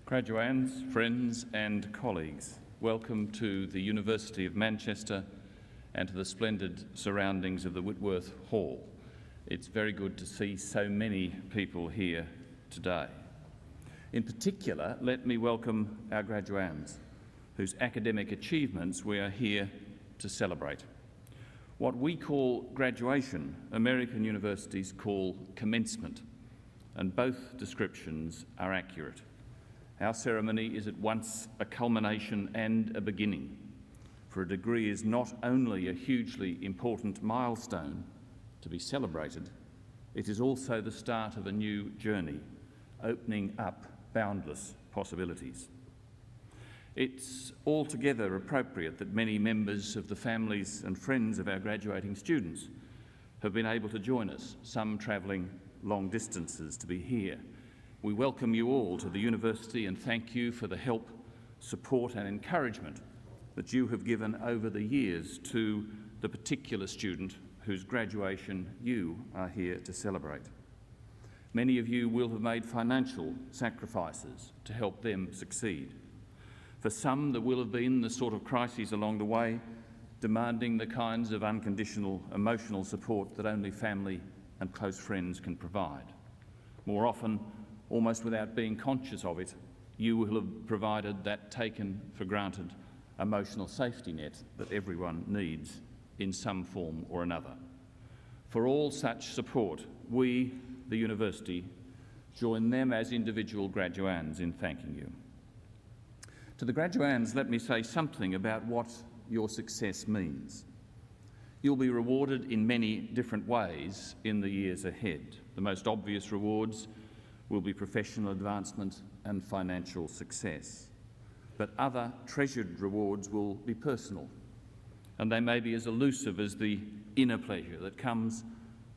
Graduands, friends and colleagues, welcome to the University of Manchester and to the splendid surroundings of the Whitworth Hall. It's very good to see so many people here today. In particular, let me welcome our graduands, whose academic achievements we are here to celebrate. What we call graduation, American universities call commencement, and both descriptions are accurate. Our ceremony is at once a culmination and a beginning, for a degree is not only a hugely important milestone to be celebrated, it is also the start of a new journey, opening up boundless possibilities. It's altogether appropriate that many members of the families and friends of our graduating students have been able to join us, some travelling long distances to be here. We welcome you all to the university and thank you for the help, support and encouragement that you have given over the years to the particular student whose graduation you are here to celebrate. Many of you will have made financial sacrifices to help them succeed. For some, there will have been the sort of crises along the way demanding the kinds of unconditional emotional support that only family and close friends can provide. More often, almost without being conscious of it, you will have provided that taken for granted emotional safety net that everyone needs in some form or another. For all such support, we, the university, join them as individual graduands in thanking you. To the graduands, let me say something about what your success means. You'll be rewarded in many different ways in the years ahead. The most obvious rewards will be professional advancement and financial success. But other treasured rewards will be personal, and they may be as elusive as the inner pleasure that comes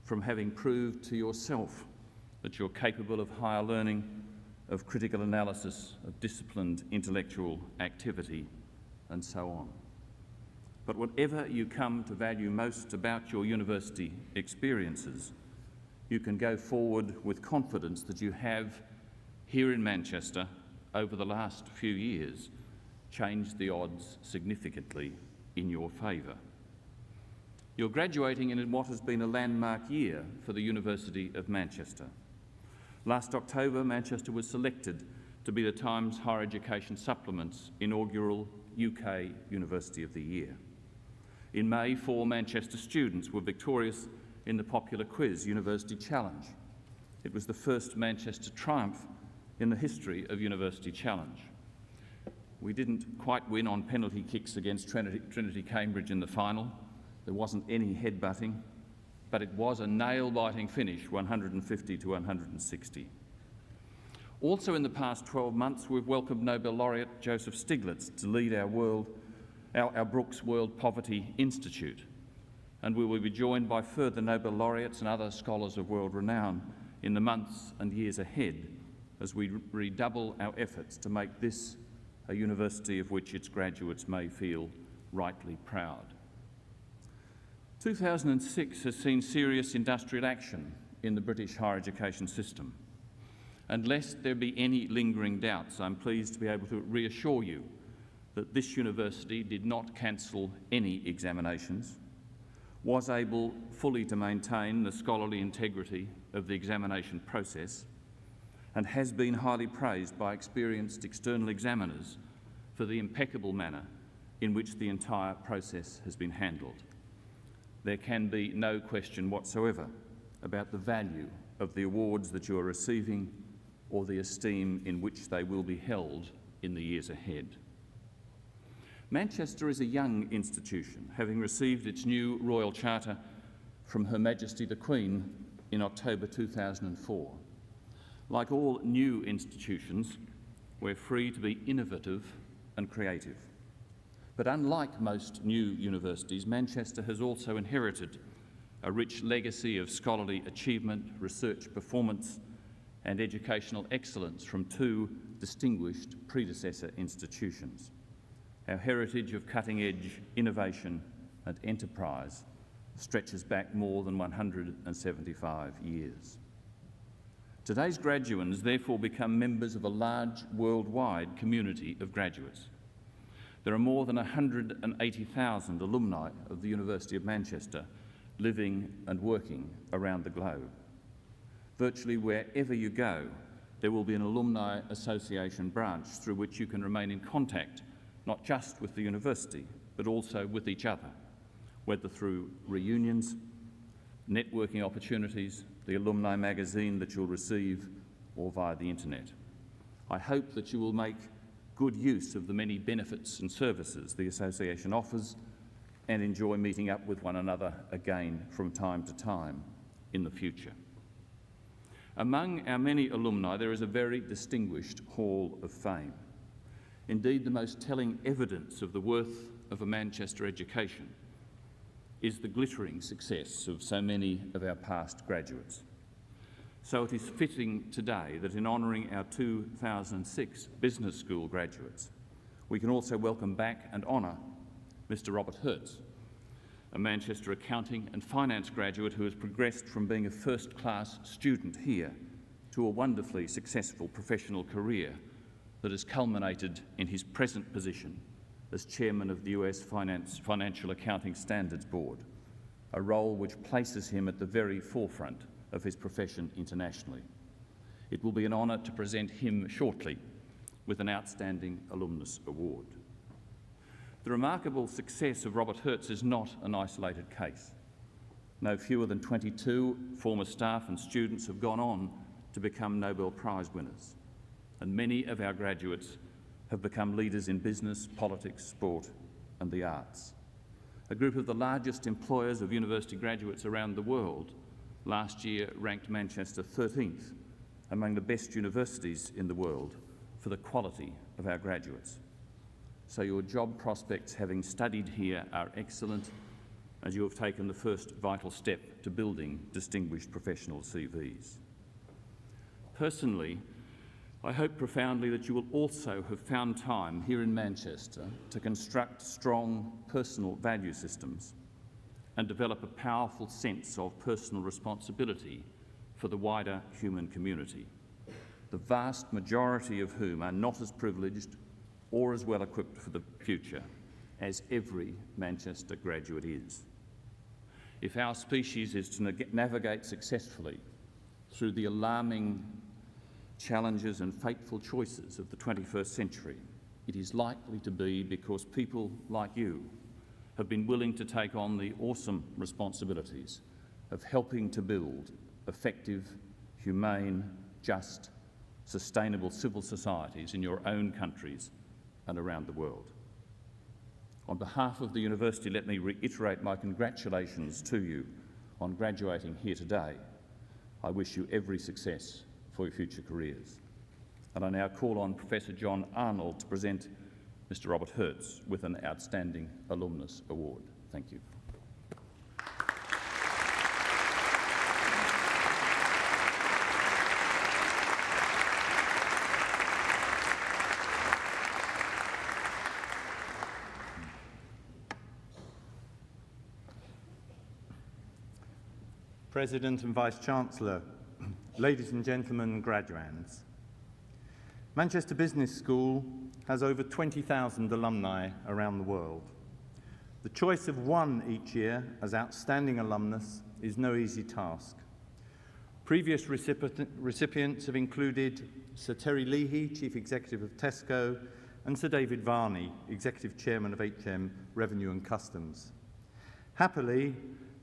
from having proved to yourself that you're capable of higher learning, of critical analysis, of disciplined intellectual activity, and so on. But whatever you come to value most about your university experiences, you can go forward with confidence that you have, here in Manchester, over the last few years, changed the odds significantly in your favour. You're graduating in what has been a landmark year for the University of Manchester. Last October, Manchester was selected to be the Times Higher Education Supplement's inaugural UK University of the Year. In May, 4 Manchester students were victorious in the popular quiz University Challenge. It was the first Manchester triumph in the history of University Challenge. We didn't quite win on penalty kicks against Trinity Cambridge in the final. There wasn't any headbutting, but it was a nail-biting finish, 150 to 160. Also in the past 12 months, we've welcomed Nobel laureate Joseph Stiglitz to lead our Brooks World Poverty Institute, and we will be joined by further Nobel laureates and other scholars of world renown in the months and years ahead as we redouble our efforts to make this a university of which its graduates may feel rightly proud. 2006 has seen serious industrial action in the British higher education system. And lest there be any lingering doubts, I'm pleased to be able to reassure you that this university did not cancel any examinations, was able fully to maintain the scholarly integrity of the examination process, and has been highly praised by experienced external examiners for the impeccable manner in which the entire process has been handled. There can be no question whatsoever about the value of the awards that you are receiving or the esteem in which they will be held in the years ahead. Manchester is a young institution, having received its new Royal Charter from Her Majesty the Queen in October 2004. Like all new institutions, we're free to be innovative and creative. But unlike most new universities, Manchester has also inherited a rich legacy of scholarly achievement, research performance, and educational excellence from 2 distinguished predecessor institutions. Our heritage of cutting-edge innovation and enterprise stretches back more than 175 years. Today's graduands therefore become members of a large worldwide community of graduates. There are more than 180,000 alumni of the University of Manchester living and working around the globe. Virtually wherever you go, there will be an alumni association branch through which you can remain in contact, not just with the university, but also with each other, whether through reunions, networking opportunities, the alumni magazine that you'll receive, or via the internet. I hope that you will make good use of the many benefits and services the association offers and enjoy meeting up with one another again from time to time in the future. Among our many alumni, there is a very distinguished Hall of Fame. Indeed, the most telling evidence of the worth of a Manchester education is the glittering success of so many of our past graduates. So it is fitting today that in honouring our 2006 Business School graduates, we can also welcome back and honour Mr. Robert Hertz, a Manchester accounting and finance graduate who has progressed from being a first-class student here to a wonderfully successful professional career that has culminated in his present position as chairman of the US Financial Accounting Standards Board, a role which places him at the very forefront of his profession internationally. It will be an honour to present him shortly with an Outstanding Alumnus Award. The remarkable success of Robert Hertz is not an isolated case. No fewer than 22 former staff and students have gone on to become Nobel Prize winners, and many of our graduates have become leaders in business, politics, sport and the arts. A group of the largest employers of university graduates around the world last year ranked Manchester 13th among the best universities in the world for the quality of our graduates. So your job prospects, having studied here, are excellent, and you have taken the first vital step to building distinguished professional CVs. Personally, I hope profoundly that you will also have found time here in Manchester to construct strong personal value systems and develop a powerful sense of personal responsibility for the wider human community, the vast majority of whom are not as privileged or as well equipped for the future as every Manchester graduate is. If our species is to navigate successfully through the alarming challenges and fateful choices of the 21st century, it is likely to be because people like you have been willing to take on the awesome responsibilities of helping to build effective, humane, just, sustainable civil societies in your own countries and around the world. On behalf of the university, let me reiterate my congratulations to you on graduating here today. I wish you every success for your future careers. And I now call on Professor John Arnold to present Mr. Robert Hertz with an Outstanding Alumnus Award. Thank you. President and Vice-Chancellor, ladies and gentlemen, graduands. Manchester Business School has over 20,000 alumni around the world. The choice of one each year as outstanding alumnus is no easy task. Previous recipients have included Sir Terry Leahy, Chief Executive of Tesco, and Sir David Varney, Executive Chairman of HM Revenue and Customs. Happily,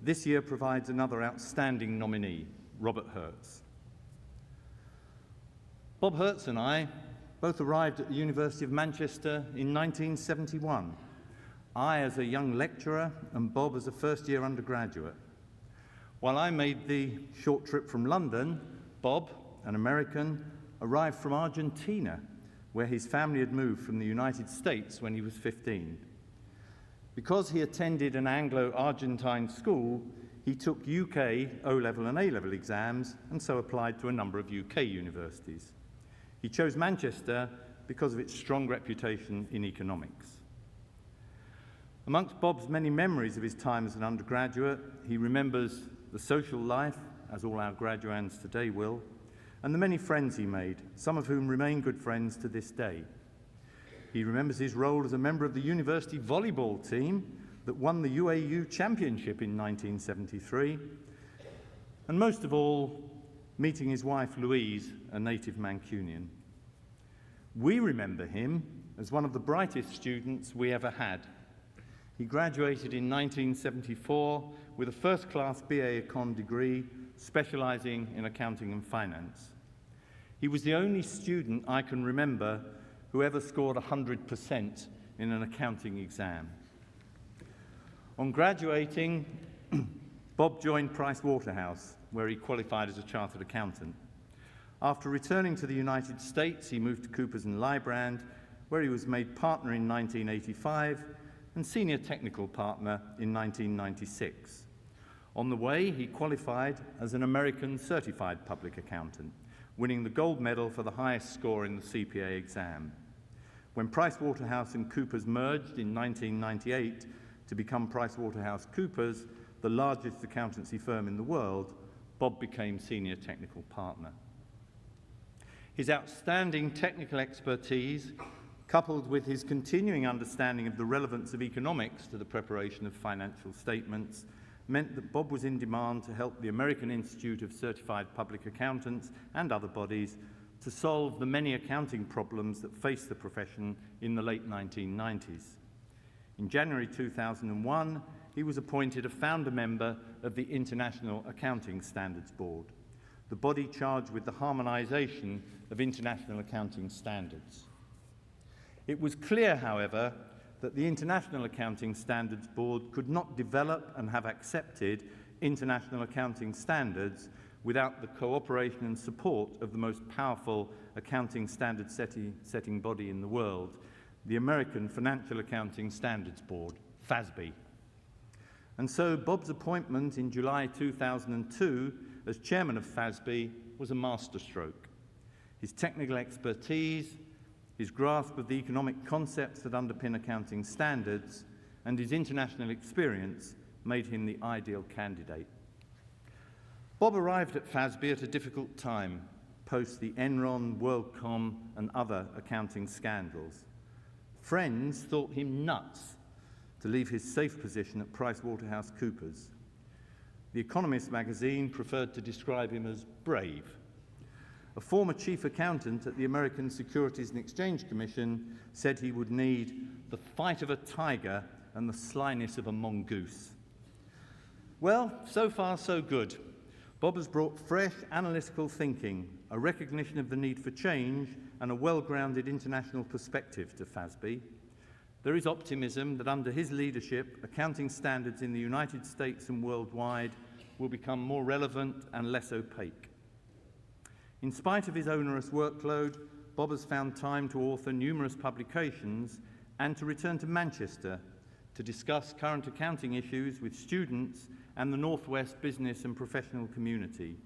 this year provides another outstanding nominee, Robert Hertz. Bob Hertz and I both arrived at the University of Manchester in 1971, I as a young lecturer and Bob as a first-year undergraduate. While I made the short trip from London, Bob, an American, arrived from Argentina, where his family had moved from the United States when he was 15. Because he attended an Anglo-Argentine school, he took UK O-level and A-level exams and so applied to a number of UK universities. He chose Manchester because of its strong reputation in economics. Amongst Bob's many memories of his time as an undergraduate, he remembers the social life, as all our graduands today will, and the many friends he made, some of whom remain good friends to this day. He remembers his role as a member of the university volleyball team that won the UAU championship in 1973, and most of all, meeting his wife Louise, a native Mancunian. We remember him as one of the brightest students we ever had. He graduated in 1974 with a first-class BA Econ degree, specializing in accounting and finance. He was the only student I can remember who ever scored 100% in an accounting exam. On graduating, Bob joined Price Waterhouse, where he qualified as a chartered accountant. After returning to the United States, he moved to Coopers & Lybrand, where he was made partner in 1985 and senior technical partner in 1996. On the way, he qualified as an American Certified Public Accountant, winning the gold medal for the highest score in the CPA exam. When Price Waterhouse and Coopers merged in 1998 to become PricewaterhouseCoopers, the largest accountancy firm in the world, Bob became senior technical partner. His outstanding technical expertise, coupled with his continuing understanding of the relevance of economics to the preparation of financial statements, meant that Bob was in demand to help the American Institute of Certified Public Accountants and other bodies to solve the many accounting problems that faced the profession in the late 1990s. In January 2001, he was appointed a founder member of the International Accounting Standards Board, the body charged with the harmonization of international accounting standards. It was clear, however, that the International Accounting Standards Board could not develop and have accepted international accounting standards without the cooperation and support of the most powerful accounting standard setting body in the world, the American Financial Accounting Standards Board, FASB. And so Bob's appointment in July 2002 as chairman of FASB was a masterstroke. His technical expertise, his grasp of the economic concepts that underpin accounting standards, and his international experience made him the ideal candidate. Bob arrived at FASB at a difficult time, post the Enron, WorldCom, and other accounting scandals. Friends thought him nuts to leave his safe position at PricewaterhouseCoopers. The Economist magazine preferred to describe him as brave. A former chief accountant at the American Securities and Exchange Commission said he would need the fight of a tiger and the slyness of a mongoose. Well, so far so good. Bob has brought fresh analytical thinking, a recognition of the need for change, and a well-grounded international perspective to FASB. There is optimism that under his leadership, accounting standards in the United States and worldwide will become more relevant and less opaque. In spite of his onerous workload, Bob has found time to author numerous publications and to return to Manchester to discuss current accounting issues with students and the Northwest business and professional community.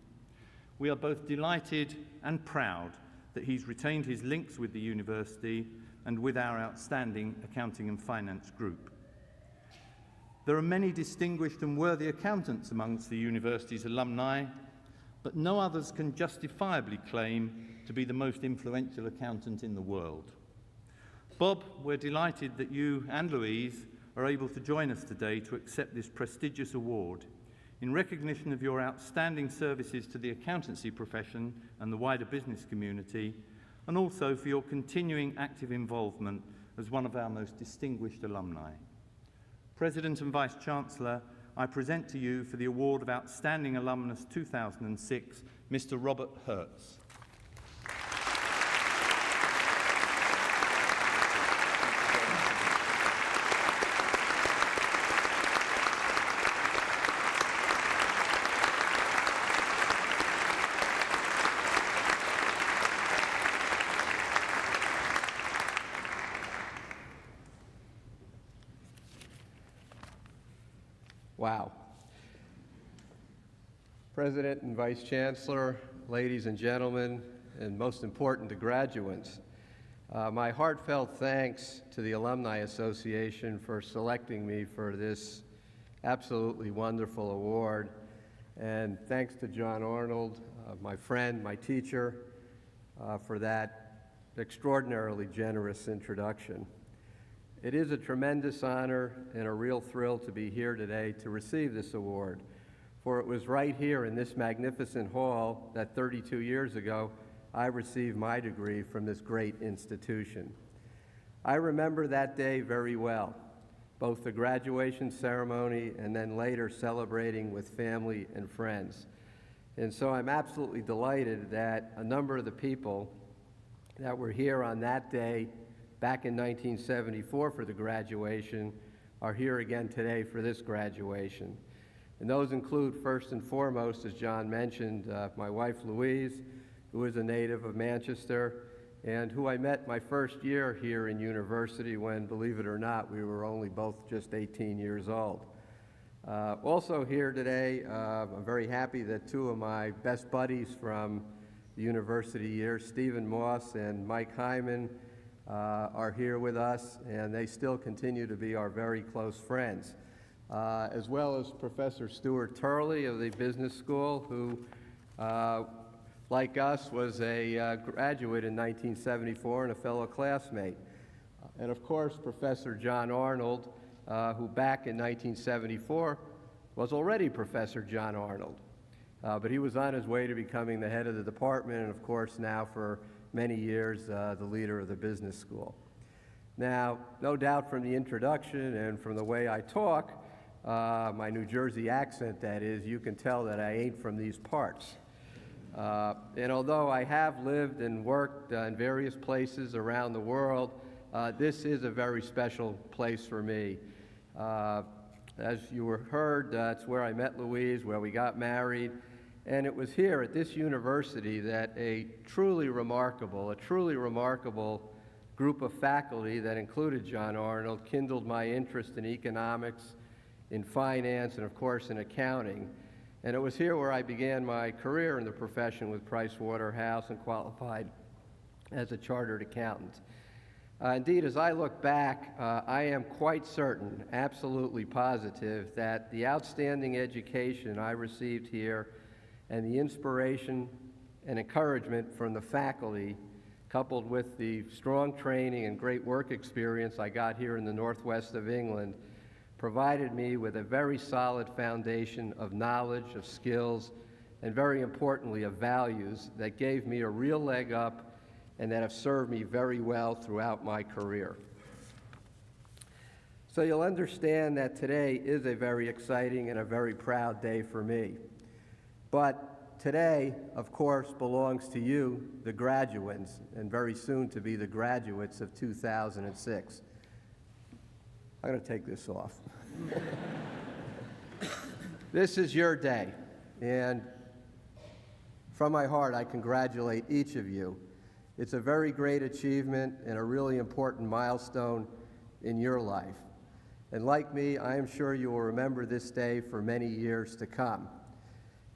We are both delighted and proud that he's retained his links with the university and with our outstanding accounting and finance group. There are many distinguished and worthy accountants amongst the university's alumni, but no others can justifiably claim to be the most influential accountant in the world. Bob, we're delighted that you and Louise are able to join us today to accept this prestigious award in recognition of your outstanding services to the accountancy profession and the wider business community, and also for your continuing active involvement as one of our most distinguished alumni. President and Vice-Chancellor, I present to you for the Award of Outstanding Alumnus 2006, Mr. Robert Hertz. Wow. President and Vice Chancellor, ladies and gentlemen, and most important, the graduates, my heartfelt thanks to the Alumni Association for selecting me for this absolutely wonderful award. And thanks to John Arnold, my friend, my teacher, for that extraordinarily generous introduction. It is a tremendous honor and a real thrill to be here today to receive this award, for it was right here in this magnificent hall that 32 years ago I received my degree from this great institution. I remember that day very well, both the graduation ceremony and then later celebrating with family and friends. And so I'm absolutely delighted that a number of the people that were here on that day back in 1974 for the graduation are here again today for this graduation. And those include, first and foremost, as John mentioned, my wife Louise, who is a native of Manchester, and who I met my first year here in university when, believe it or not, we were only both just 18 years old. Also here today, I'm very happy that two of my best buddies from the university years, Stephen Moss and Mike Hyman, are here with us, and they still continue to be our very close friends. As well as Professor Stuart Turley of the Business School, who, like us, was a graduate in 1974 and a fellow classmate. And of course, Professor John Arnold, who back in 1974 was already Professor John Arnold. But he was on his way to becoming the head of the department, and of course now for many years the leader of the business school. Now, no doubt from the introduction and from the way I talk, my New Jersey accent that is, you can tell that I ain't from these parts. And although I have lived and worked in various places around the world, this is a very special place for me. As you heard, it's where I met Louise, where we got married, and it was here at this university that a truly remarkable group of faculty that included John Arnold kindled my interest in economics, in finance, and of course in accounting. And it was here where I began my career in the profession with Price Waterhouse and qualified as a chartered accountant. Indeed, as I look back, I am quite certain, absolutely positive, that the outstanding education I received here and the inspiration and encouragement from the faculty, coupled with the strong training and great work experience I got here in the northwest of England, provided me with a very solid foundation of knowledge, of skills, and very importantly, of values that gave me a real leg up and that have served me very well throughout my career. So you'll understand that today is a very exciting and a very proud day for me. But today, of course, belongs to you, the graduates, and very soon to be the graduates of 2006. I'm going to take this off. This is your day, and from my heart, I congratulate each of you. It's a very great achievement and a really important milestone in your life. And like me, I am sure you will remember this day for many years to come.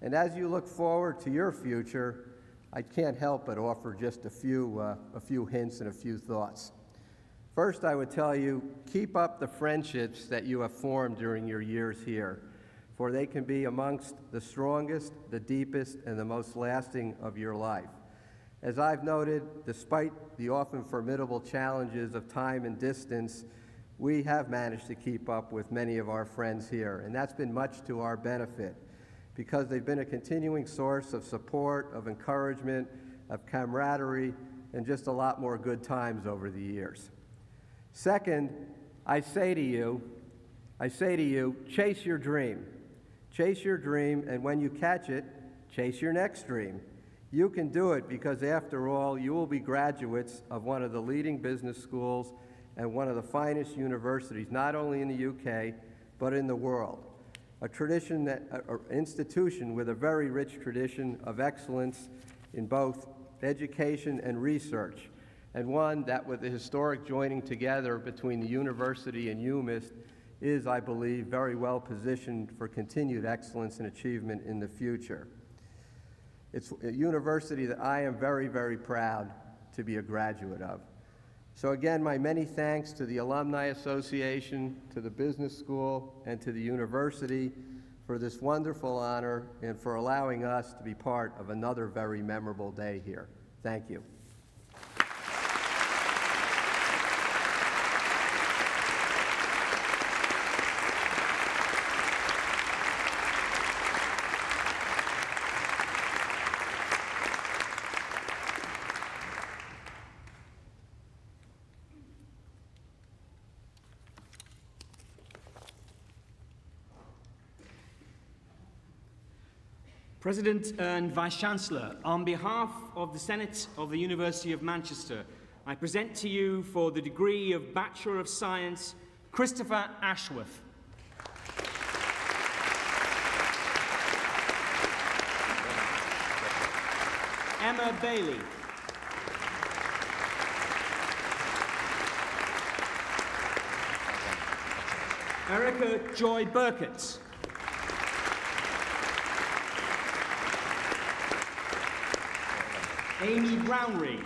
And as you look forward to your future, I can't help but offer just a few hints and a few thoughts. First, I would tell you, keep up the friendships that you have formed during your years here, for they can be amongst the strongest, the deepest, and the most lasting of your life. As I've noted, despite the often formidable challenges of time and distance, we have managed to keep up with many of our friends here, and that's been much to our benefit, because they've been a continuing source of support, of encouragement, of camaraderie, and just a lot more good times over the years. Second, I say to you, chase your dream. Chase your dream, and when you catch it, chase your next dream. You can do it because, after all, you will be graduates of one of the leading business schools and one of the finest universities, not only in the UK, but in the world. An institution with a very rich tradition of excellence in both education and research, and one that, with the historic joining together between the university and UMIST, is, I believe, very well positioned for continued excellence and achievement in the future. It's a university that I am very, very proud to be a graduate of. So again, my many thanks to the Alumni Association, to the Business School, and to the university for this wonderful honor and for allowing us to be part of another very memorable day here. Thank you. President and Vice-Chancellor, on behalf of the Senate of the University of Manchester, I present to you for the degree of Bachelor of Science, Christopher Ashworth. Emma Bailey. Erica Joy Burkett. Amy Brownree.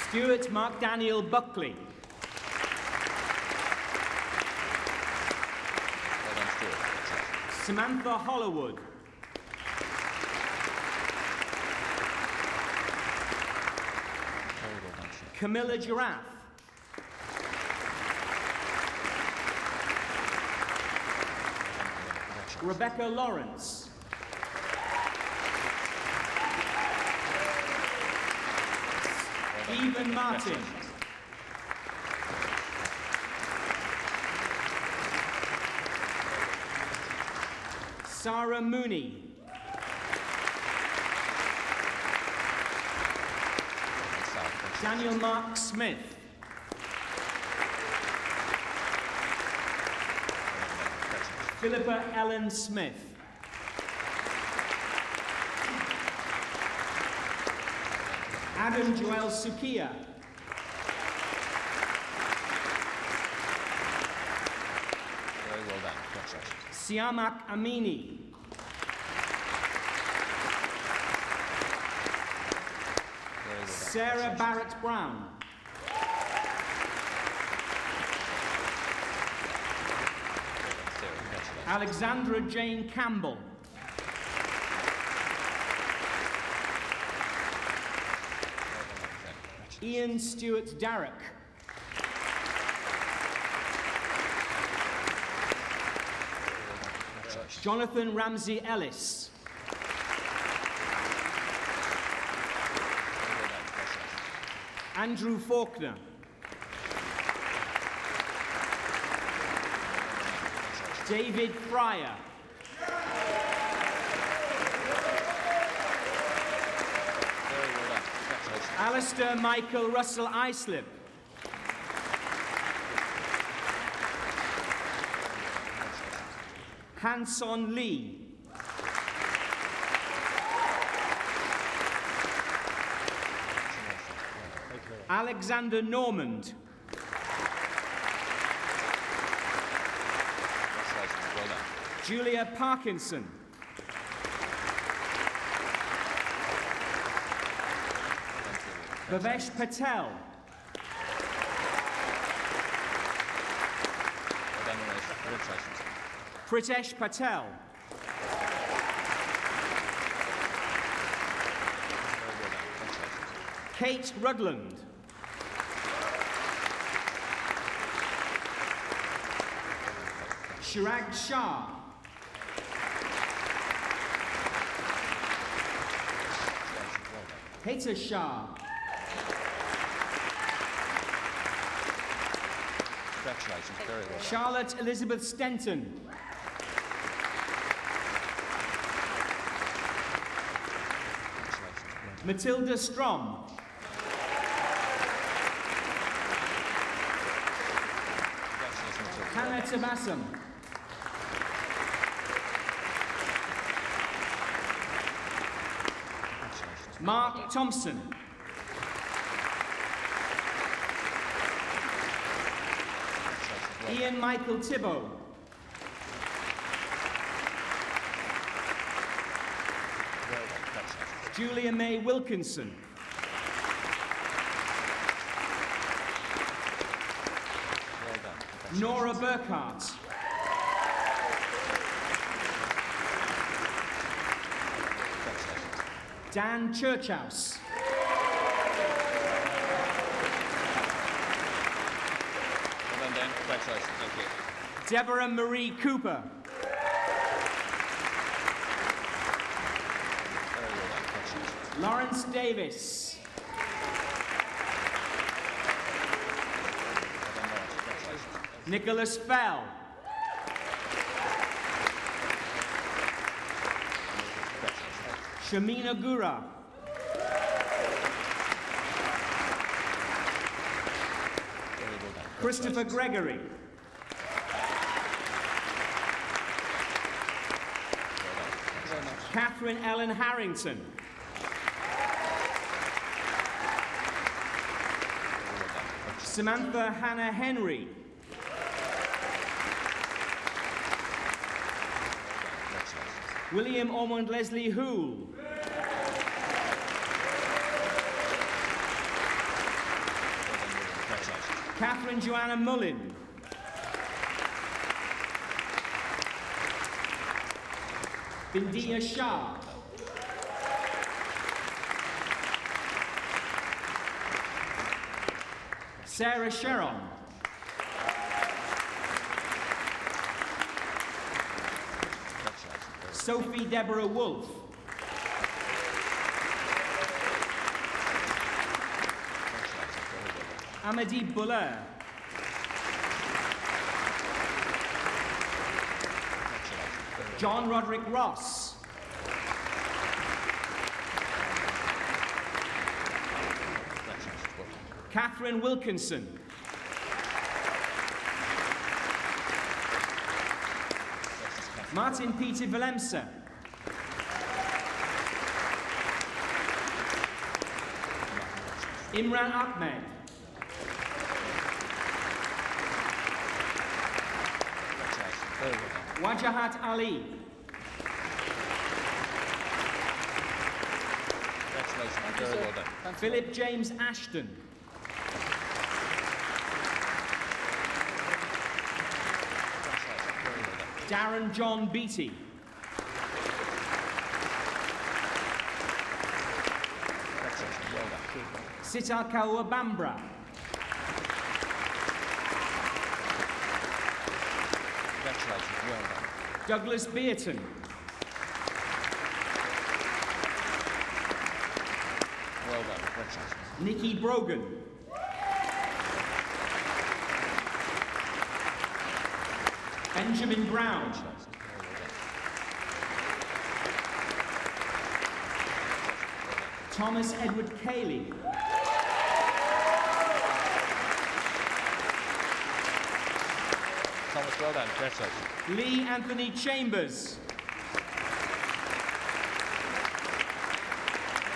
Stuart Mark Daniel Buckley. Samantha Hollowood. Camilla Giraffe. Rebecca Lawrence. Stephen Martin. Sarah Mooney. Daniel Mark Smith. Philippa Ellen Smith. Adam Joel Sukiya. Very well done. Congratulations. Siamak Amini. Very well done. Sarah Barrett Brown. Sarah, congratulations. Alexandra Jane Campbell. Ian Stewart Darroch. Jonathan Ramsey Ellis. Andrew Faulkner. David Fryer. Very well done. Congratulations. Alistair Michael Russell Islip. Hanson Lee. Alexander Normand. Congratulations. Well done. Julia Parkinson. Bhavesh Patel. Well done, Malaysia. Congratulations. Pritesh Patel. Very well done. Congratulations. Kate Rudland. Shirag Shah. Well done. Heta Shah. Congratulations. Very well done. Charlotte Elizabeth Stenton. Congratulations. Matilda Strom. Congratulations, Matilda. Hannah Tabassum. Congratulations. Mark Thompson. Congratulations. Well Ian Michael Thibault. done. Congratulations. Julia May Wilkinson. Nora Burkhart. Dan Churchhouse. Well done, Dan. Congratulations. Thank you. Deborah Marie Cooper. Very well done. Congratulations. Lawrence Davis. Well done, Lawrence. Congratulations. Nicholas Fell. Shamina Gura. Very well done. Christopher Gregory. Catherine Ellen Harrington. Samantha Hannah Henry. William Ormond Leslie Hoole. Catherine Joanna Mullin. Bindia Shah. Sarah Sharon. Sophie Deborah Wolfe. Amadee Buller. John Roderick Ross. Catherine Wilkinson. Martin Peter Willemse. Imran Ahmed. Wajahat Ali. Congratulations. Very well done. Philip James Ashton. Darren John Beattie. Congratulations. Well done. Sital Kaua Bambra. Congratulations. Well done. Douglas Beaton. Well done. Congratulations. Nikki Brogan. Benjamin Brown. Thomas Edward Cayley. Thomas, well done. Congratulations. Lee Anthony Chambers.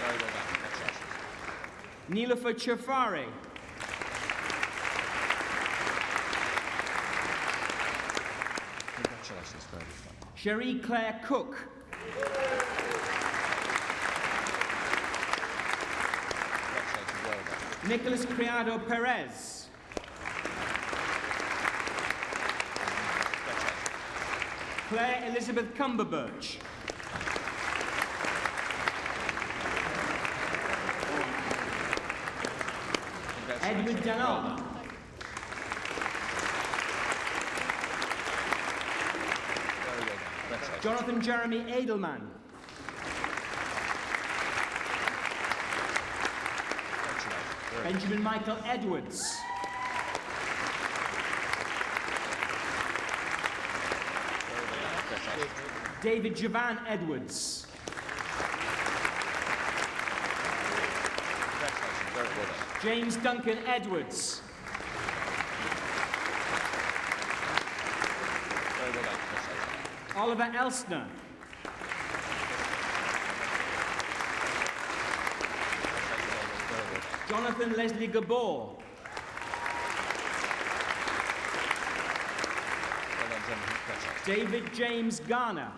Very well done. Congratulations. Nilofer Chafari. Congratulations. Very well done. Cherie Claire Cook. Congratulations. Well done. Nicholas Criado Perez. Congratulations. Claire Elizabeth Cumberbatch. Congratulations. Edward Well Denon. done. Very well done. Congratulations. Jonathan Jeremy Edelman. Congratulations. Very well. Benjamin Michael Edwards. Very well done. Congratulations. David Javan Edwards. Congratulations. Very well done. James Duncan Edwards. Very well done. Congratulations. Oliver Elsner. Very well done. Jonathan Leslie Gabor. Well done, Jonathan. Congratulations. David James Garner.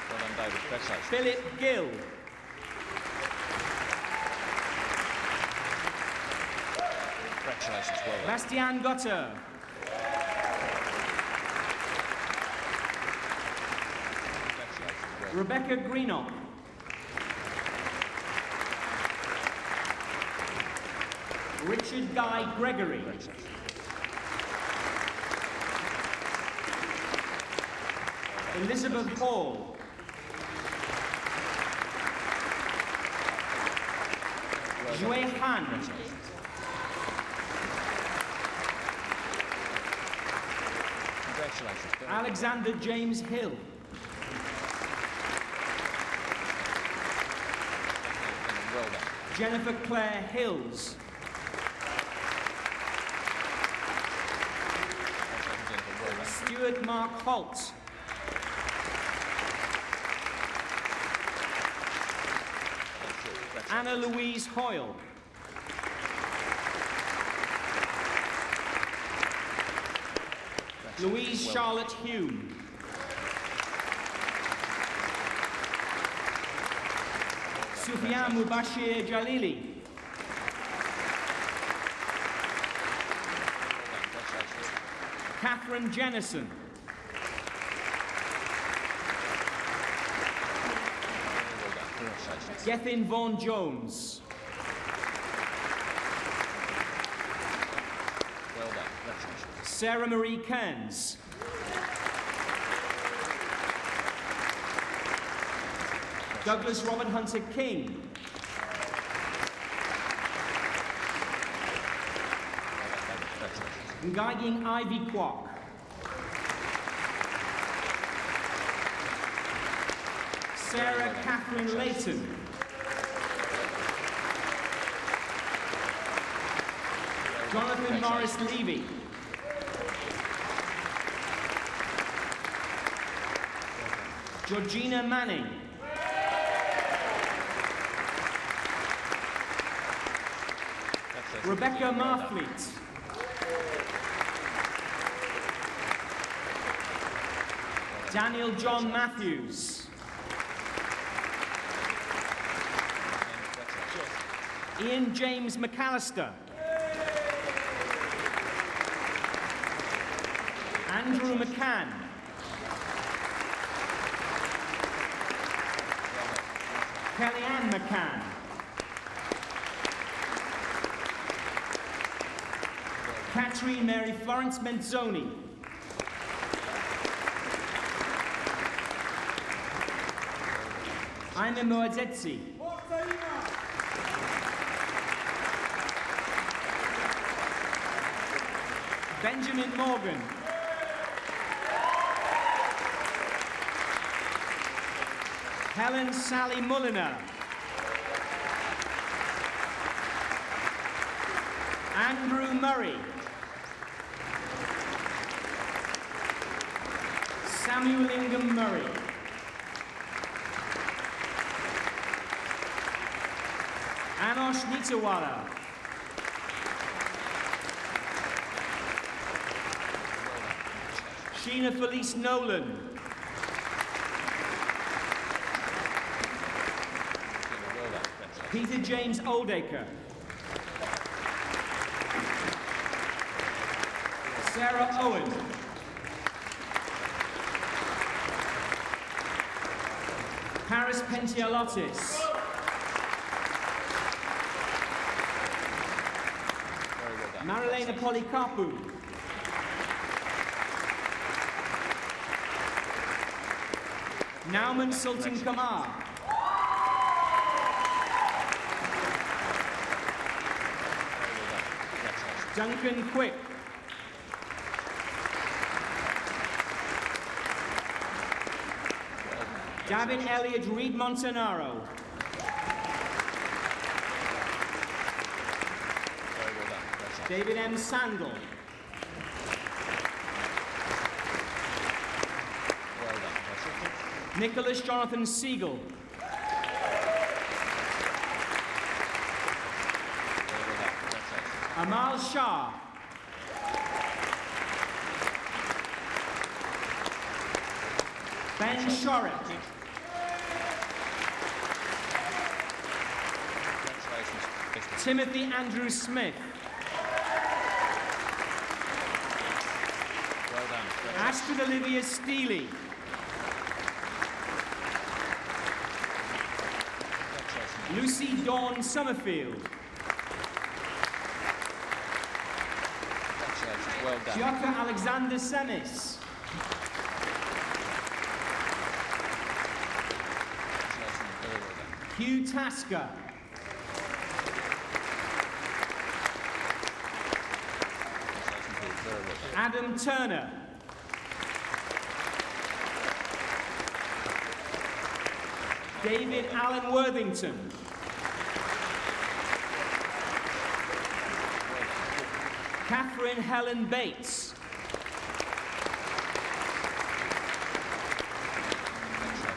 Well done, David. Congratulations. Philip Gill. Congratulations, well done. Bastian Gotter. Congratulations, well done. Rebecca Greenock. Richard Guy Gregory. Elizabeth Hall. Jue Han. Congratulations. Very Alexander James Hill. well done. Jennifer Claire Hills. Well done. Stuart Mark Holt. Anna Louise Hoyle. Louise Charlotte Hume. Sufyan Mubashir Jalili. Catherine Jennison. Gethin Vaughan Jones. Well done. Congratulations. Sarah Marie Kearns. Douglas Robert Hunter King. Ngaying Ivy Kwok. Sarah Catherine Layton. Jonathan Morris Levy. Georgina Manning. Rebecca Marfleet. Daniel John Matthews. Ian James McAllister. Andrew McCann. Kellyanne McCann. Catherine Mary Florence Menzoni. Aina Moazetsi. Benjamin Morgan. Helen Sally Mulliner. Andrew Murray. Samuel Ingham Murray. Anosh Nitawala. Sheena Felice Nolan. Peter James Oldacre. Sarah Owen. Paris Pentialotis. Marilena Policarpou. Nauman Sultan Kamar. Duncan Quick. Davin Elliott Reed Montanaro. David M. Sandel. Nicholas Jonathan Siegel. Amal Shah. Ben Shorett. Timothy Andrew Smith. Astrid Olivia Steely. Lucy Dawn Summerfield. Congratulations. Well done. Giocca Alexander Semis. Congratulations. Very well done. Hugh Tasker. Congratulations. Very well done. Adam Turner. David Allen Worthington. Catherine Helen Bates.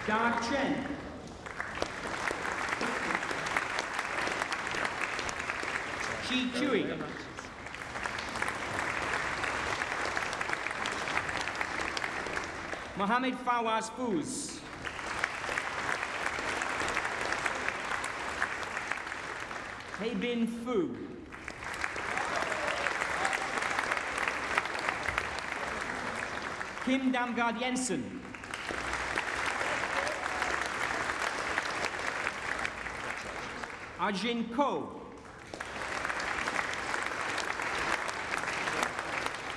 Da Chen. Chi Chui. Mohammed Fawaz Fouz. Hei Bin Fu. Kim Damgaard Jensen. Ajin Ko.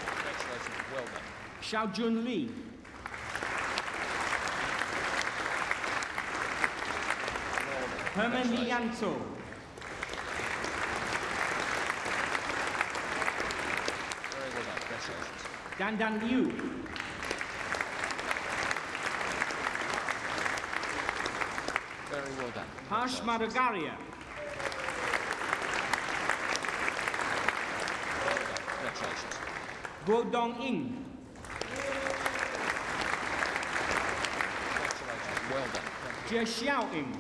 Congratulations. Well done. Xiaojun Li. Herman Lianto. Very well done. Congratulations. Dan Dan Liu. Very well done. Harsh Madagaria. Congratulations. Guo Dong Ing. Congratulations. Well done. Jie Xiao Ing.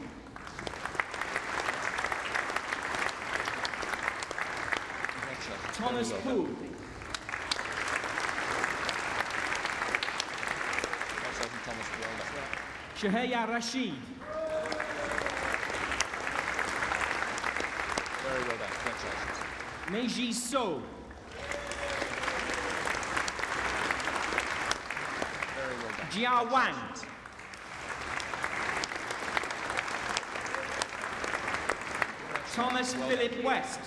Congratulations. Thomas Very well Pu. done. Congratulations, Thomas. Well done. Shahaya Rashid. Very well done. Congratulations. Meiji So. Very well done. Jia Wang. Thomas Well Philip West.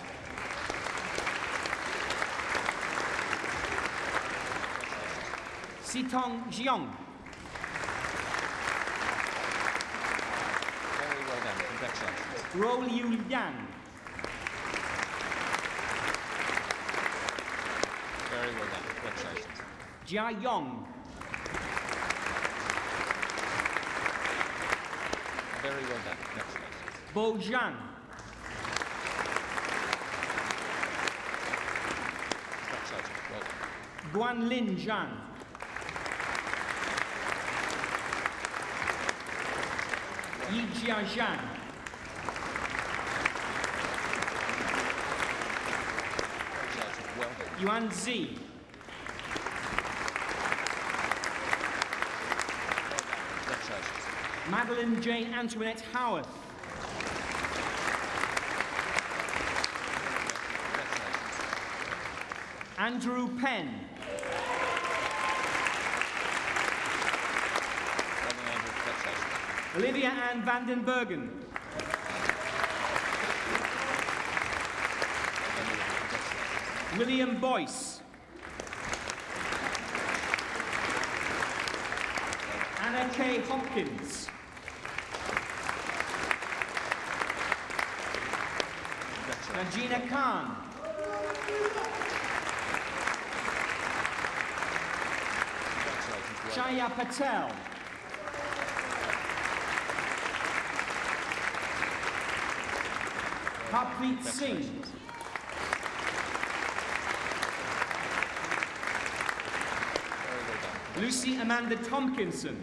Sitong Jiang. Very well done. Congratulations. Ro Liu Yan. Very well done. Congratulations. Jia Yong. Very well done. Congratulations. Bo Zhang. Congratulations. Well done. Guan Lin Zhang. Yi Jia Zhang. Congratulations. Well done. Yuan Zi. Congratulations. Madeline Jane Antoinette Howarth. Congratulations. Andrew Penn. Well done, Andrew. Congratulations. Olivia Ann Vanden Bergen. Congratulations. William Boyce. Anna K. Hopkins. Congratulations. Najina Khan. Congratulations. Well done. Chaya Patel. Harpreet Singh. Congratulations. Very well done. Lucy Amanda Tompkinson.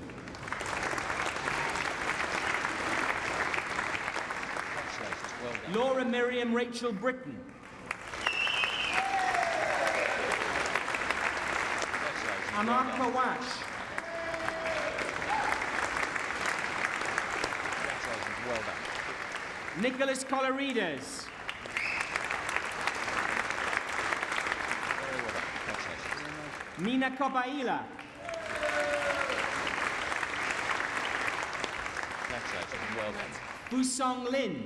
Congratulations. Well done. Laura Miriam Rachel Britton. Congratulations. Amar Well done. Kawash. Congratulations. Well done. Nicholas Colorides. Very well done. Congratulations. Mina Kopaila. Well done. Fusong Lin.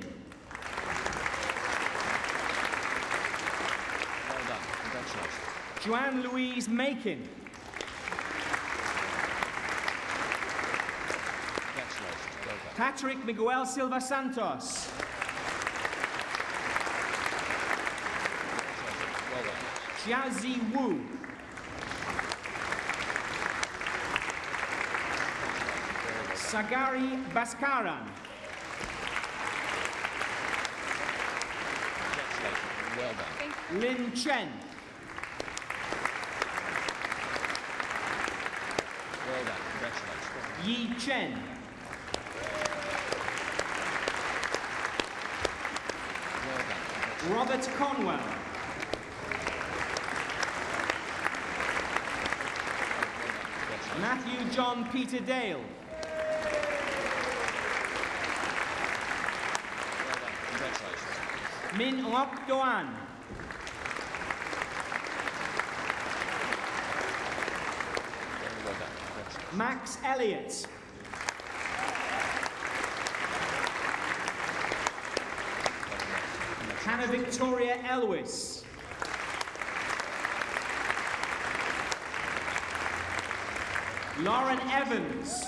Well done. Congratulations. Joanne Louise Makin. Congratulations. Well done. Patrick Miguel Silva Santos. Well done. Xiaozi Wu. Sagari Baskaran. Congratulations. Well done. Lin Chen. Well done. Congratulations. Yi Chen. Well done. Robert Conwell. Congratulations. Matthew John Peter Dale. Well done. Congratulations. Min Ok Doan. Very well done. Congratulations. Max Elliott. Hannah Victoria Elwis. Lauren Evans.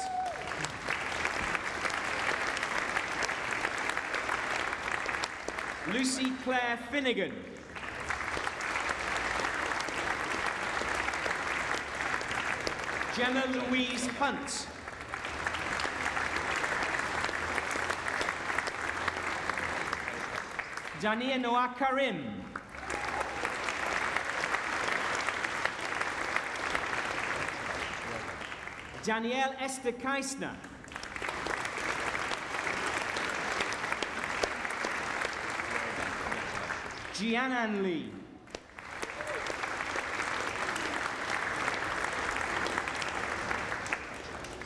Lucy Claire Finnegan. Gemma Louise Hunt. Dania Noah Karim. Danielle Esther Keisner. Jianan Lee.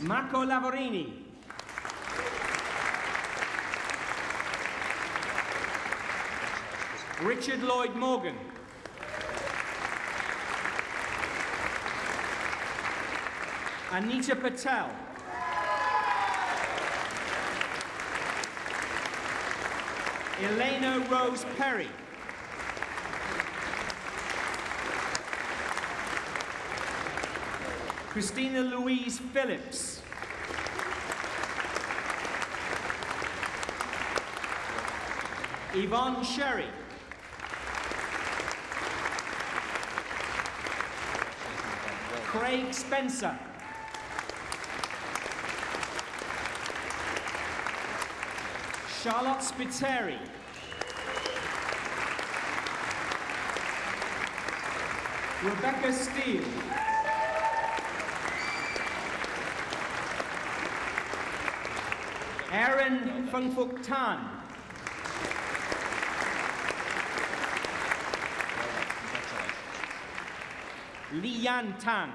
Marco Lavorini. Richard Lloyd Morgan. Anita Patel. Elena Rose Perry. Christina Louise Phillips. Yvonne Sherry. Craig Spencer. Charlotte Spiteri. Rebecca Steele. Aaron Fungfuk Tan. Li Yan Tang.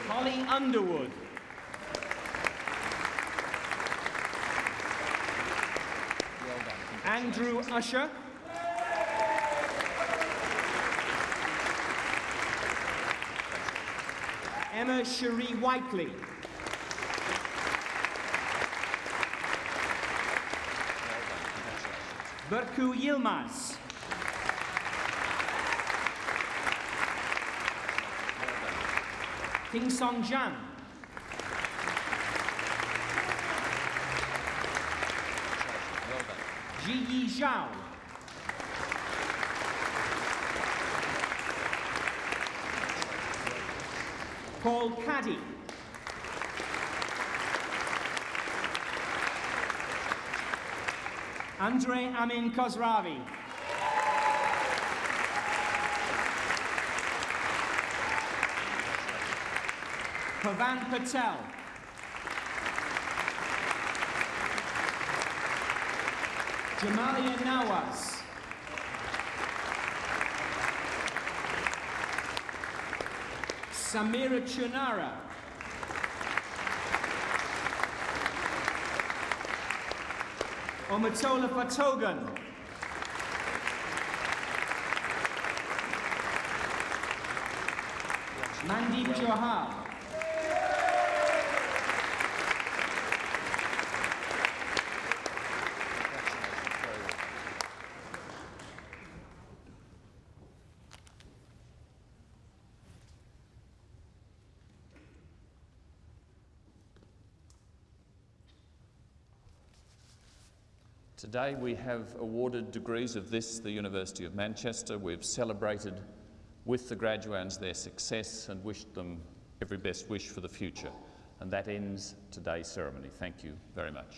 Holly Underwood. Well done. Andrew Usher. Emma Cherie Whiteley. Berku Yilmaz. King Song Jan. Well done. Ji Yi Zhao. Paul Caddy. Andre Amin Khosravi. Pavan Patel. Jamalia Nawaz. Samira Chunara. Omatola Fatogan. Mandeep Johar. Today we have awarded degrees of this, the University of Manchester. We've celebrated with the graduands their success and wished them every best wish for the future. And that ends today's ceremony. Thank you very much.